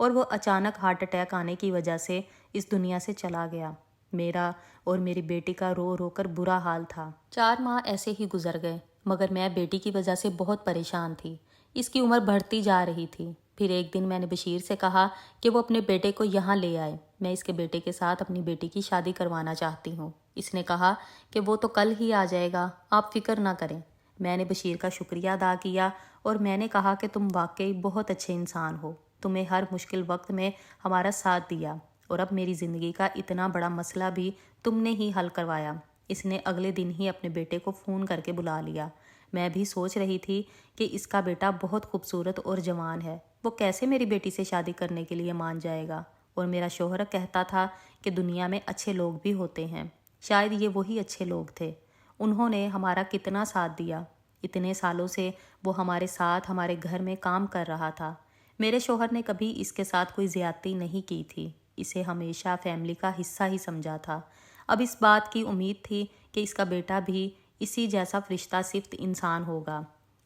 اور وہ اچانک ہارٹ اٹیک آنے کی وجہ سے اس دنیا سے چلا گیا۔ میرا اور میری بیٹی کا رو رو کر برا حال تھا۔ 4 ماہ ایسے ہی گزر گئے، مگر میں بیٹی کی وجہ سے بہت پریشان تھی۔ اس کی عمر بڑھتی جا رہی تھی۔ پھر ایک دن میں نے بشیر سے کہا کہ وہ اپنے بیٹے کو یہاں لے آئے، میں اس کے بیٹے کے ساتھ اپنی بیٹی کی شادی کروانا چاہتی ہوں۔ اس نے کہا کہ وہ تو کل ہی آ جائے گا، آپ فکر نہ کریں۔ میں نے بشیر کا شکریہ ادا کیا اور میں نے کہا کہ تم واقعی بہت اچھے انسان ہو، تمہیں ہر مشکل وقت میں ہمارا ساتھ دیا، اور اب میری زندگی کا اتنا بڑا مسئلہ بھی تم نے ہی حل کروایا۔ اس نے اگلے دن ہی اپنے بیٹے کو فون کر کے بلا لیا۔ میں بھی سوچ رہی تھی کہ اس کا بیٹا بہت خوبصورت اور جوان ہے، وہ کیسے میری بیٹی سے شادی کرنے کے لیے مان جائے گا؟ اور میرا شوہر کہتا تھا کہ دنیا میں اچھے لوگ بھی ہوتے ہیں، شاید یہ وہی اچھے لوگ تھے۔ انہوں نے ہمارا کتنا ساتھ دیا، اتنے سالوں سے وہ ہمارے ساتھ ہمارے گھر میں کام کر رہا تھا۔ میرے شوہر نے کبھی اس کے ساتھ کوئی زیادتی نہیں کی تھی، اسے ہمیشہ فیملی کا حصہ ہی سمجھا تھا۔ اب اس بات کی امید تھی کہ اس کا بیٹا بھی اسی جیسا فرشتہ صفت انسان ہوگا۔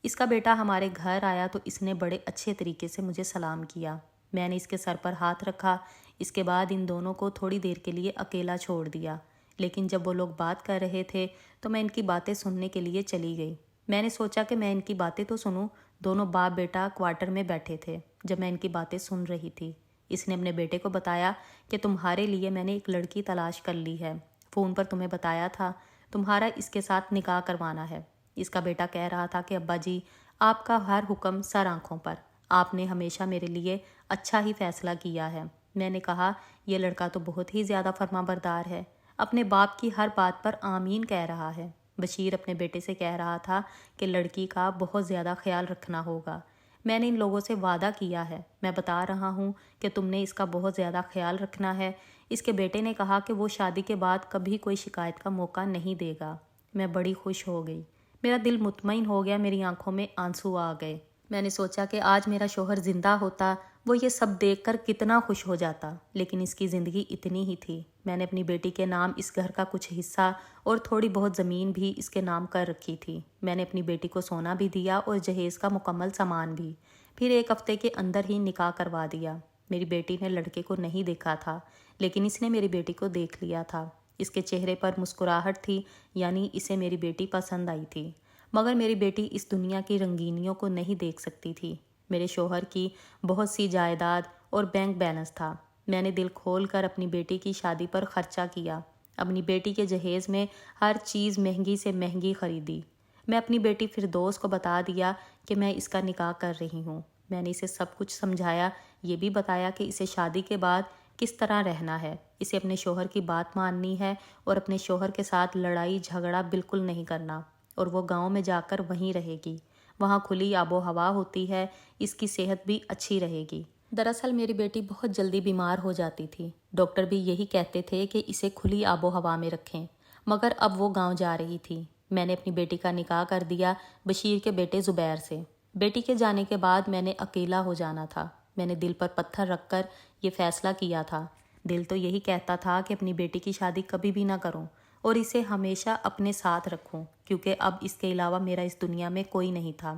اس کا بیٹا ہمارے گھر آیا تو اس نے بڑے اچھے طریقے سے مجھے سلام کیا۔ میں نے اس کے سر پر ہاتھ رکھا۔ اس کے بعد ان دونوں کو تھوڑی دیر کے لیے اکیلا چھوڑ دیا، لیکن جب وہ لوگ بات کر رہے تھے تو میں ان کی باتیں سننے کے لیے چلی گئی۔ میں نے سوچا کہ میں ان کی باتیں تو سنوں۔ دونوں باپ بیٹا کوارٹر میں بیٹھے تھے جب میں ان کی باتیں سن رہی تھی۔ اس نے اپنے بیٹے کو بتایا کہ تمہارے لیے میں نے ایک لڑکی تلاش کر لی ہے، فون پر تمہیں بتایا تھا، تمہارا اس کے ساتھ نکاح کروانا ہے۔ اس کا بیٹا کہہ رہا تھا کہ ابا جی، آپ کا ہر حکم سر آنکھوں پر، آپ نے ہمیشہ میرے لیے اچھا ہی فیصلہ کیا ہے۔ میں نے کہا یہ لڑکا تو بہت ہی زیادہ فرما بردار ہے، اپنے باپ کی ہر بات پر آمین کہہ رہا ہے۔ بشیر اپنے بیٹے سے کہہ رہا تھا کہ لڑکی کا بہت زیادہ خیال رکھنا ہوگا۔ میں نے ان لوگوں سے وعدہ کیا ہے، میں بتا رہا ہوں کہ تم نے اس کا بہت زیادہ خیال رکھنا ہے۔ اس کے بیٹے نے کہا کہ وہ شادی کے بعد کبھی کوئی شکایت کا موقع نہیں دے گا۔ میں بڑی خوش ہو گئی، میرا دل مطمئن ہو گیا، میری آنکھوں میں آنسو آ گئے۔ میں نے سوچا کہ آج میرا شوہر زندہ ہوتا، وہ یہ سب دیکھ کر کتنا خوش ہو جاتا، لیکن اس کی زندگی اتنی ہی تھی۔ میں نے اپنی بیٹی کے نام اس گھر کا کچھ حصہ اور تھوڑی بہت زمین بھی اس کے نام کر رکھی تھی۔ میں نے اپنی بیٹی کو سونا بھی دیا اور جہیز کا مکمل سامان بھی۔ پھر 1 ہفتے کے اندر ہی نکاح کروا دیا۔ میری بیٹی نے لڑکے کو نہیں دیکھا تھا، لیکن اس نے میری بیٹی کو دیکھ لیا تھا۔ اس کے چہرے پر مسکراہٹ تھی، یعنی اسے میری بیٹی پسند آئی تھی۔ مگر میری بیٹی اس دنیا کی رنگینیوں کو نہیں دیکھ سکتی تھی۔ میرے شوہر کی بہت سی جائیداد اور بینک بیلنس تھا۔ میں نے دل کھول کر اپنی بیٹی کی شادی پر خرچہ کیا، اپنی بیٹی کے جہیز میں ہر چیز مہنگی سے مہنگی خریدی۔ میں اپنی بیٹی فردوس کو بتا دیا کہ میں اس کا نکاح کر رہی ہوں۔ میں نے اسے سب کچھ سمجھایا، یہ بھی بتایا کہ اسے شادی کے بعد کس طرح رہنا ہے، اسے اپنے شوہر کی بات ماننی ہے اور اپنے شوہر کے ساتھ لڑائی جھگڑا بالکل نہیں کرنا، اور وہ گاؤں میں جا کر وہیں رہے گی، وہاں کھلی آب و ہوا ہوتی ہے، اس کی صحت بھی اچھی رہے گی۔ دراصل میری بیٹی بہت جلدی بیمار ہو جاتی تھی، ڈاکٹر بھی یہی کہتے تھے کہ اسے کھلی آب و ہوا میں رکھیں، مگر اب وہ گاؤں جا رہی تھی۔ میں نے اپنی بیٹی کا نکاح کر دیا بشیر کے بیٹے زبیر سے۔ بیٹی کے جانے کے بعد میں نے اکیلا ہو جانا تھا۔ میں نے دل پر پتھر رکھ کر یہ فیصلہ کیا تھا۔ دل تو یہی کہتا تھا کہ اپنی بیٹی کی شادی کبھی بھی نہ کروں اور اسے ہمیشہ اپنے ساتھ رکھوں، کیونکہ اب اس کے علاوہ میرا اس دنیا میں کوئی نہیں تھا۔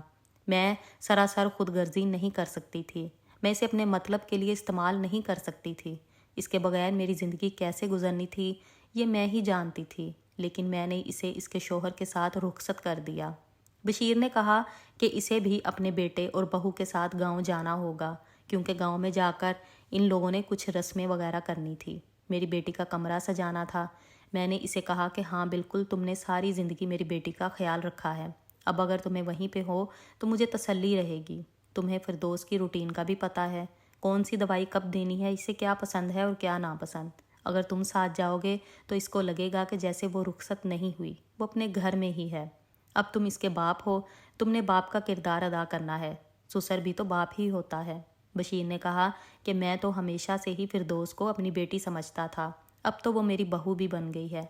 میں سراسر خود غرضی نہیں کر سکتی تھی، میں اسے اپنے مطلب کے لیے استعمال نہیں کر سکتی تھی۔ اس کے بغیر میری زندگی کیسے گزرنی تھی یہ میں ہی جانتی تھی، لیکن میں نے اسے اس کے شوہر کے ساتھ رخصت کر دیا۔ بشیر نے کہا کہ اسے بھی اپنے بیٹے اور بہو کے ساتھ گاؤں جانا ہوگا، کیونکہ گاؤں میں جا کر ان لوگوں نے کچھ رسمیں وغیرہ کرنی تھی۔ میری بیٹی کا کمرہ سجانا تھا۔ میں نے اسے کہا کہ ہاں بالکل، تم نے ساری زندگی میری بیٹی کا خیال رکھا ہے، اب اگر تمہیں وہیں پہ ہو تو مجھے تسلی رہے گی۔ تمہیں فردوس کی روٹین کا بھی پتہ ہے، کون سی دوائی کب دینی ہے، اسے کیا پسند ہے اور کیا ناپسند۔ اگر تم ساتھ جاؤ گے تو اس کو لگے گا کہ جیسے وہ رخصت نہیں ہوئی، وہ اپنے گھر میں ہی ہے۔ اب تم اس کے باپ ہو، تم نے باپ کا کردار ادا کرنا ہے، سسر بھی تو باپ ہی ہوتا ہے۔ بشیر نے کہا کہ میں تو ہمیشہ سے ہی فردوس کو اپنی بیٹی سمجھتا تھا، اب تو وہ میری بہو بھی بن گئی ہے۔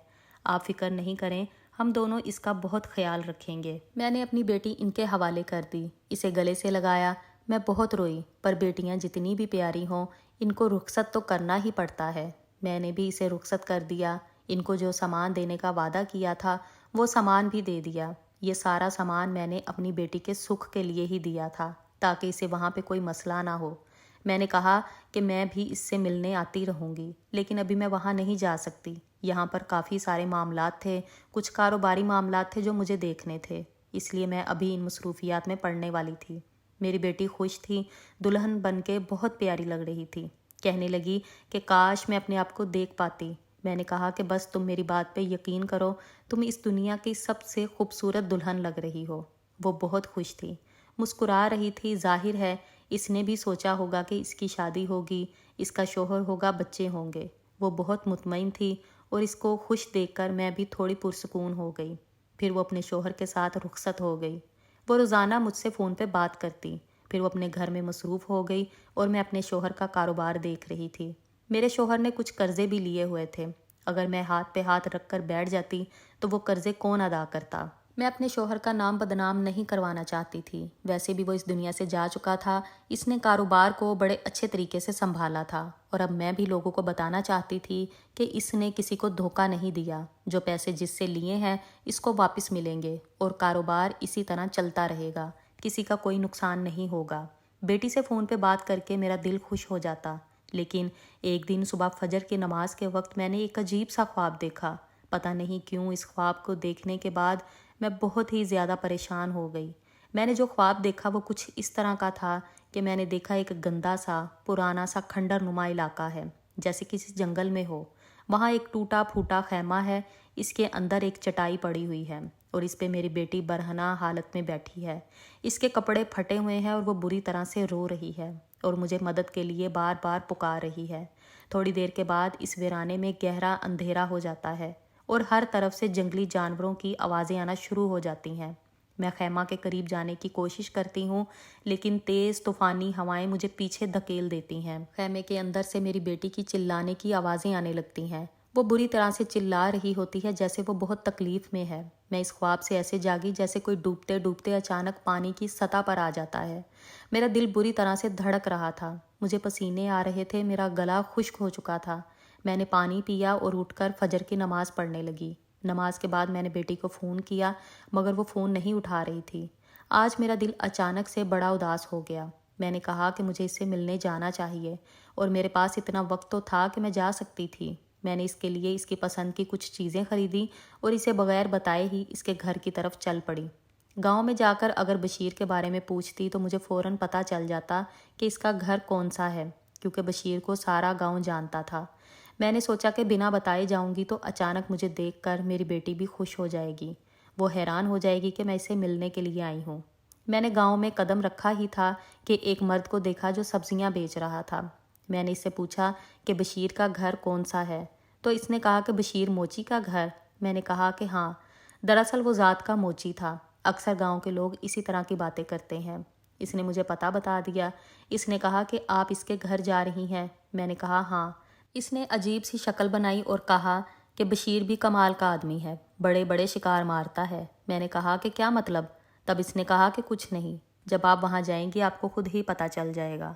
آپ فکر نہیں کریں، ہم دونوں اس کا بہت خیال رکھیں گے۔ میں نے اپنی بیٹی ان کے حوالے کر دی، اسے گلے سے لگایا۔ میں بہت روئی، پر بیٹیاں جتنی بھی پیاری ہوں، ان کو رخصت تو کرنا ہی پڑتا ہے۔ میں نے بھی اسے رخصت کر دیا۔ ان کو جو سامان دینے کا وعدہ کیا تھا وہ سامان بھی دے دیا۔ یہ سارا سامان میں نے اپنی بیٹی کے سکھ کے لیے ہی دیا تھا، تاکہ اسے وہاں پہ کوئی مسئلہ نہ ہو۔ میں نے کہا کہ میں بھی اس سے ملنے آتی رہوں گی، لیکن ابھی میں وہاں نہیں جا سکتی۔ یہاں پر کافی سارے معاملات تھے، کچھ کاروباری معاملات تھے جو مجھے دیکھنے تھے، اس لیے میں ابھی ان مصروفیات میں پڑنے والی تھی۔ میری بیٹی خوش تھی، دلہن بن کے بہت پیاری لگ رہی تھی۔ کہنے لگی کہ کاش میں اپنے آپ کو دیکھ پاتی۔ میں نے کہا کہ بس تم میری بات پہ یقین کرو، تم اس دنیا کی سب سے خوبصورت دلہن لگ رہی ہو۔ وہ بہت خوش تھی، مسکرا رہی تھی۔ ظاہر ہے اس نے بھی سوچا ہوگا کہ اس کی شادی ہوگی، اس کا شوہر ہوگا، بچے ہوں گے۔ وہ بہت مطمئن تھی اور اس کو خوش دیکھ کر میں بھی تھوڑی پرسکون ہو گئی۔ پھر وہ اپنے شوہر کے ساتھ رخصت ہو گئی۔ وہ روزانہ مجھ سے فون پہ بات کرتی، پھر وہ اپنے گھر میں مصروف ہو گئی اور میں اپنے شوہر کا کاروبار دیکھ رہی تھی۔ میرے شوہر نے کچھ قرضے بھی لیے ہوئے تھے، اگر میں ہاتھ پہ ہاتھ رکھ کر بیٹھ جاتی تو وہ قرضے کون ادا کرتا؟ میں اپنے شوہر کا نام بدنام نہیں کروانا چاہتی تھی، ویسے بھی وہ اس دنیا سے جا چکا تھا۔ اس نے کاروبار کو بڑے اچھے طریقے سے سنبھالا تھا اور اب میں بھی لوگوں کو بتانا چاہتی تھی کہ اس نے کسی کو دھوکہ نہیں دیا، جو پیسے جس سے لیے ہیں اس کو واپس ملیں گے اور کاروبار اسی طرح چلتا رہے گا، کسی کا کوئی نقصان نہیں ہوگا۔ بیٹی سے فون پہ بات کر کے میرا دل خوش ہو جاتا، لیکن ایک دن صبح فجر کی نماز کے وقت میں نے ایک عجیب سا خواب دیکھا۔ پتہ نہیں کیوں اس خواب کو دیکھنے کے بعد میں بہت ہی زیادہ پریشان ہو گئی۔ میں نے جو خواب دیکھا وہ کچھ اس طرح کا تھا کہ میں نے دیکھا ایک گندا سا پرانا سا کھنڈر نما علاقہ ہے، جیسے کسی جنگل میں ہو۔ وہاں ایک ٹوٹا پھوٹا خیمہ ہے، اس کے اندر ایک چٹائی پڑی ہوئی ہے اور اس پہ میری بیٹی برہنہ حالت میں بیٹھی ہے۔ اس کے کپڑے پھٹے ہوئے ہیں اور وہ بری طرح سے رو رہی ہے اور مجھے مدد کے لیے بار بار پکار رہی ہے۔ تھوڑی دیر کے بعد اس ویرانے میں گہرا اندھیرا ہو جاتا ہے اور ہر طرف سے جنگلی جانوروں کی آوازیں آنا شروع ہو جاتی ہیں۔ میں خیمہ کے قریب جانے کی کوشش کرتی ہوں، لیکن تیز طوفانی ہوائیں مجھے پیچھے دھکیل دیتی ہیں۔ خیمے کے اندر سے میری بیٹی کی چلانے کی آوازیں آنے لگتی ہیں۔ وہ بری طرح سے چلا رہی ہوتی ہے جیسے وہ بہت تکلیف میں ہے۔ میں اس خواب سے ایسے جاگی جیسے کوئی ڈوبتے ڈوبتے اچانک پانی کی سطح پر آ جاتا ہے۔ میرا دل بری طرح سے دھڑک رہا تھا، مجھے پسینے آ رہے تھے، میرا گلا خشک ہو چکا تھا۔ میں نے پانی پیا اور اٹھ کر فجر کی نماز پڑھنے لگی۔ نماز کے بعد میں نے بیٹی کو فون کیا، مگر وہ فون نہیں اٹھا رہی تھی۔ آج میرا دل اچانک سے بڑا اداس ہو گیا۔ میں نے کہا کہ مجھے اس سے ملنے جانا چاہیے اور میرے پاس اتنا وقت تو تھا کہ میں جا سکتی تھی۔ میں نے اس کے لیے اس کی پسند کی کچھ چیزیں خریدی اور اسے بغیر بتائے ہی اس کے گھر کی طرف چل پڑی۔ گاؤں میں جا کر اگر بشیر کے بارے میں پوچھتی تو مجھے فوراً پتہ چل جاتا کہ اس کا گھر کون سا ہے، کیونکہ بشیر کو سارا گاؤں جانتا تھا۔ میں نے سوچا کہ بنا بتائے جاؤں گی تو اچانک مجھے دیکھ کر میری بیٹی بھی خوش ہو جائے گی، وہ حیران ہو جائے گی کہ میں اسے ملنے کے لیے آئی ہوں۔ میں نے گاؤں میں قدم رکھا ہی تھا کہ ایک مرد کو دیکھا جو سبزیاں بیچ رہا تھا۔ میں نے اس سے پوچھا کہ بشیر کا گھر کون سا ہے، تو اس نے کہا کہ بشیر موچی کا گھر۔ میں نے کہا کہ ہاں، دراصل وہ ذات کا موچی تھا، اکثر گاؤں کے لوگ اسی طرح کی باتیں کرتے ہیں۔ اس نے مجھے پتہ بتا دیا۔ اس نے کہا کہ آپ اس کے گھر جا رہی ہیں؟ میں نے کہا ہاں۔ اس نے عجیب سی شکل بنائی اور کہا کہ بشیر بھی کمال کا آدمی ہے، بڑے بڑے شکار مارتا ہے۔ میں نے کہا کہ کیا مطلب؟ تب اس نے کہا کہ کچھ نہیں، جب آپ وہاں جائیں گی آپ کو خود ہی پتہ چل جائے گا۔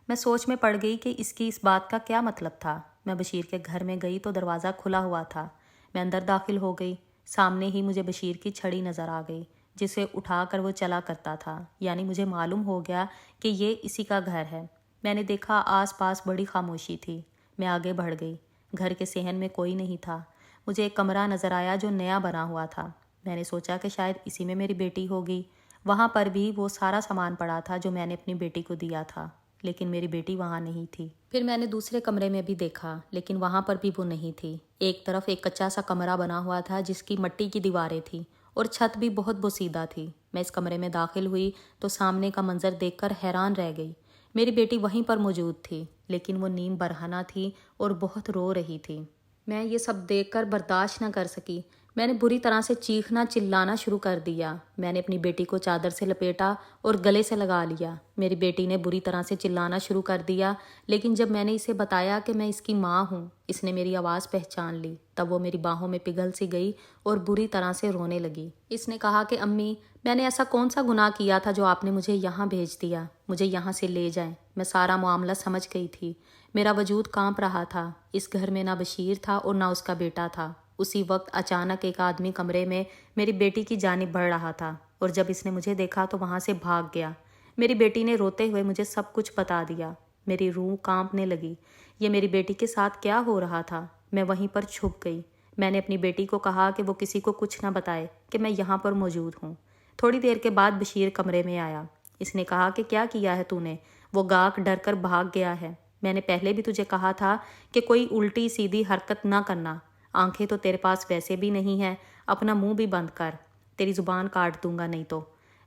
میں سوچ میں پڑ گئی کہ اس کی اس بات کا کیا مطلب تھا۔ میں بشیر کے گھر میں گئی تو دروازہ کھلا ہوا تھا۔ میں اندر داخل ہو گئی۔ سامنے ہی مجھے بشیر کی چھڑی نظر آ گئی، جسے اٹھا کر وہ چلا کرتا تھا، یعنی مجھے معلوم ہو گیا کہ یہ اسی کا گھر ہے۔ میں نے دیکھا آس پاس بڑی خاموشی تھی۔ میں آگے بڑھ گئی۔ گھر کے صحن میں کوئی نہیں تھا۔ مجھے ایک کمرہ نظر آیا جو نیا بنا ہوا تھا۔ میں نے سوچا کہ شاید اسی میں میری بیٹی ہوگی۔ وہاں پر بھی وہ سارا سامان پڑا تھا جو میں نے اپنی بیٹی کو دیا تھا، لیکن میری بیٹی وہاں نہیں تھی۔ پھر میں نے دوسرے کمرے میں بھی دیکھا، لیکن وہاں پر بھی وہ نہیں تھی۔ ایک طرف ایک کچا سا کمرہ بنا ہوا تھا جس کی مٹی کی دیواریں تھیں اور چھت بھی بہت بوسیدہ تھی۔ میں اس کمرے میں داخل ہوئی تو سامنے کا منظر دیکھ کر حیران رہ گئی۔ میری بیٹی وہیں پر موجود تھی، لیکن وہ نیم برہنہ تھی اور بہت رو رہی تھی۔ میں یہ سب دیکھ کر برداشت نہ کر سکی۔ میں نے بری طرح سے چیخنا چلانا شروع کر دیا۔ میں نے اپنی بیٹی کو چادر سے لپیٹا اور گلے سے لگا لیا۔ میری بیٹی نے بری طرح سے چلانا شروع کر دیا، لیکن جب میں نے اسے بتایا کہ میں اس کی ماں ہوں، اس نے میری آواز پہچان لی۔ تب وہ میری باہوں میں پگھل سی گئی اور بری طرح سے رونے لگی۔ اس نے کہا کہ امی، میں نے ایسا کون سا گناہ کیا تھا جو آپ نے مجھے یہاں بھیج دیا؟ مجھے یہاں سے لے جائیں۔ میں سارا معاملہ سمجھ گئی تھی۔ میرا وجود کانپ رہا تھا۔ اس گھر میں نہ بشیر تھا اور نہ اس کا بیٹا تھا۔ اسی وقت اچانک ایک آدمی کمرے میں میری بیٹی کی جانب بڑھ رہا تھا اور جب اس نے مجھے دیکھا تو وہاں سے بھاگ گیا۔ میری بیٹی نے روتے ہوئے مجھے سب کچھ بتا دیا۔ میری روح کانپنے لگی۔ یہ میری بیٹی کے ساتھ کیا ہو رہا تھا؟ میں وہیں پر چھپ گئی۔ میں نے اپنی بیٹی کو کہا کہ وہ کسی کو کچھ نہ بتائے کہ میں یہاں پر موجود ہوں۔ تھوڑی دیر کے بعد بشیر کمرے میں آیا۔ اس نے کہا کہ کیا کیا ہے تو نے؟ وہ گاہک ڈر کر بھاگ گیا ہے۔ میں نے پہلے بھی تجھے کہا تھا کہ کوئی الٹی سیدھی حرکت نہ کرنا۔ آنکھیں تو تیرے پاس ویسے بھی نہیں ہیں، اپنا منہ بھی بند کر، تیری زبان کاٹ دوں گا نہیں تو۔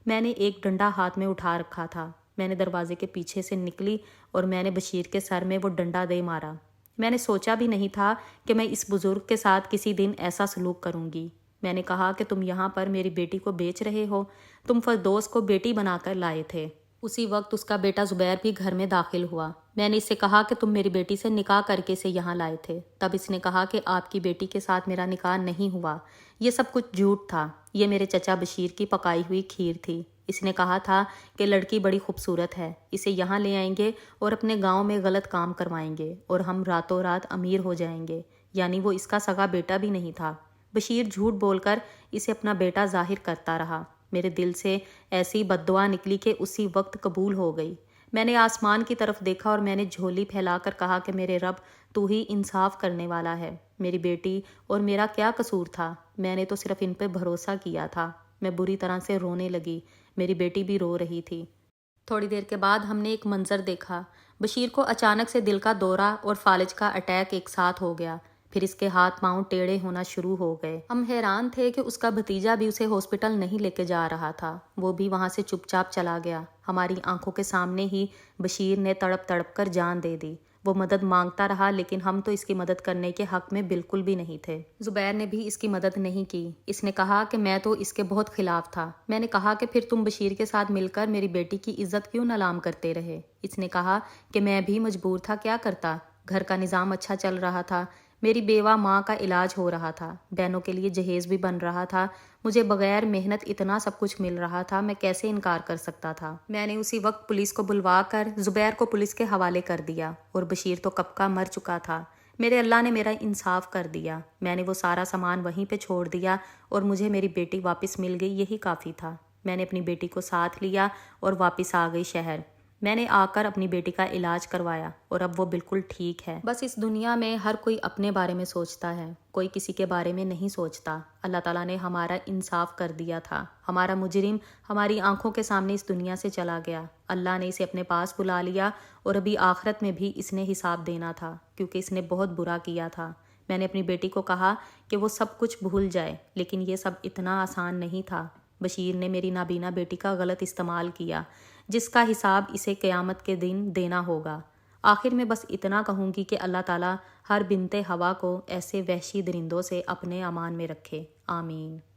میں نے ایک ڈنڈا ہاتھ میں اٹھا رکھا تھا۔ میں نے دروازے کے پیچھے سے نکلی اور میں نے بشیر کے سر میں وہ ڈنڈا دے مارا۔ میں نے سوچا بھی نہیں تھا کہ میں اس بزرگ کے ساتھ کسی دن ایسا سلوک کروں گی۔ میں نے کہا کہ تم یہاں پر میری بیٹی کو بیچ رہے ہو، تم فردوس کو بیٹی بنا کر لائے تھے۔ اسی وقت اس کا بیٹا زبیر بھی گھر میں داخل ہوا۔ میں نے اس سے کہا کہ تم میری بیٹی سے نکاح کر کے اسے یہاں لائے تھے۔ تب اس نے کہا کہ آپ کی بیٹی کے ساتھ میرا نکاح نہیں ہوا، یہ سب کچھ جھوٹ تھا، یہ میرے چچا بشیر کی پکائی ہوئی کھیر تھی۔ اس نے کہا تھا کہ لڑکی بڑی خوبصورت ہے، اسے یہاں لے آئیں گے اور اپنے گاؤں میں غلط کام کروائیں گے اور ہم راتوں رات امیر ہو جائیں گے، یعنی وہ اس کا سگا بیٹا بھی نہیں تھا۔ بشیر جھوٹ بول کر اسے اپنا بیٹا ظاہر کرتا رہا۔ میرے دل سے ایسی بد دعا نکلی کہ اسی وقت قبول ہو گئی۔ میں نے آسمان کی طرف دیکھا اور میں نے جھولی پھیلا کر کہا کہ میرے رب، تو ہی انصاف کرنے والا ہے۔ میری بیٹی اور میرا کیا قصور تھا؟ میں نے تو صرف ان پہ بھروسہ کیا تھا۔ میں بری طرح سے رونے لگی۔ میری بیٹی بھی رو رہی تھی۔ تھوڑی دیر کے بعد ہم نے ایک منظر دیکھا۔ بشیر کو اچانک سے دل کا دورہ اور فالج کا اٹیک ایک ساتھ ہو گیا۔ پھر اس کے ہاتھ پاؤں ٹیڑھے ہونا شروع ہو گئے۔ ہم حیران تھے کہ اس کا بھتیجا بھی اسے ہاسپٹل نہیں لے کے جا رہا تھا، وہ بھی وہاں سے چپ چاپ چلا گیا۔ ہماری آنکھوں کے سامنے ہی بشیر نے تڑپ تڑپ کر جان دے دی۔ وہ مدد مانگتا رہا لیکن ہم تو اس کی مدد کرنے کے حق میں بالکل بھی نہیں تھے۔ زبیر نے بھی اس کی مدد نہیں کی۔ اس نے کہا کہ میں تو اس کے بہت خلاف تھا۔ میں نے کہا کہ پھر تم بشیر کے ساتھ مل کر میری بیٹی کی عزت کیوں نالام کرتے رہے؟ اس نے کہا کہ میں بھی مجبور تھا، کیا کرتا، گھر کا نظام اچھا چل رہا تھا، میری بیوہ ماں کا علاج ہو رہا تھا، بہنوں کے لیے جہیز بھی بن رہا تھا، مجھے بغیر محنت اتنا سب کچھ مل رہا تھا، میں کیسے انکار کر سکتا تھا؟ میں نے اسی وقت پولیس کو بلوا کر زبیر کو پولیس کے حوالے کر دیا اور بشیر تو کب کا مر چکا تھا۔ میرے اللہ نے میرا انصاف کر دیا۔ میں نے وہ سارا سامان وہیں پہ چھوڑ دیا اور مجھے میری بیٹی واپس مل گئی، یہی کافی تھا۔ میں نے اپنی بیٹی کو ساتھ لیا اور واپس آ گئی شہر۔ میں نے آ کر اپنی بیٹی کا علاج کروایا اور اب وہ بالکل ٹھیک ہے۔ بس اس دنیا میں ہر کوئی اپنے بارے میں سوچتا ہے، کوئی کسی کے بارے میں نہیں سوچتا۔ اللہ تعالیٰ نے ہمارا انصاف کر دیا تھا۔ ہمارا مجرم ہماری آنکھوں کے سامنے اس دنیا سے چلا گیا۔ اللہ نے اسے اپنے پاس بلا لیا اور ابھی آخرت میں بھی اس نے حساب دینا تھا، کیونکہ اس نے بہت برا کیا تھا۔ میں نے اپنی بیٹی کو کہا کہ وہ سب کچھ بھول جائے، لیکن یہ سب اتنا آسان نہیں تھا۔ بشیر نے میری نابینا بیٹی کا غلط استعمال کیا، جس کا حساب اسے قیامت کے دن دینا ہوگا۔ آخر میں بس اتنا کہوں گی کہ اللہ تعالیٰ ہر بنت ہوا کو ایسے وحشی درندوں سے اپنے امان میں رکھے، آمین۔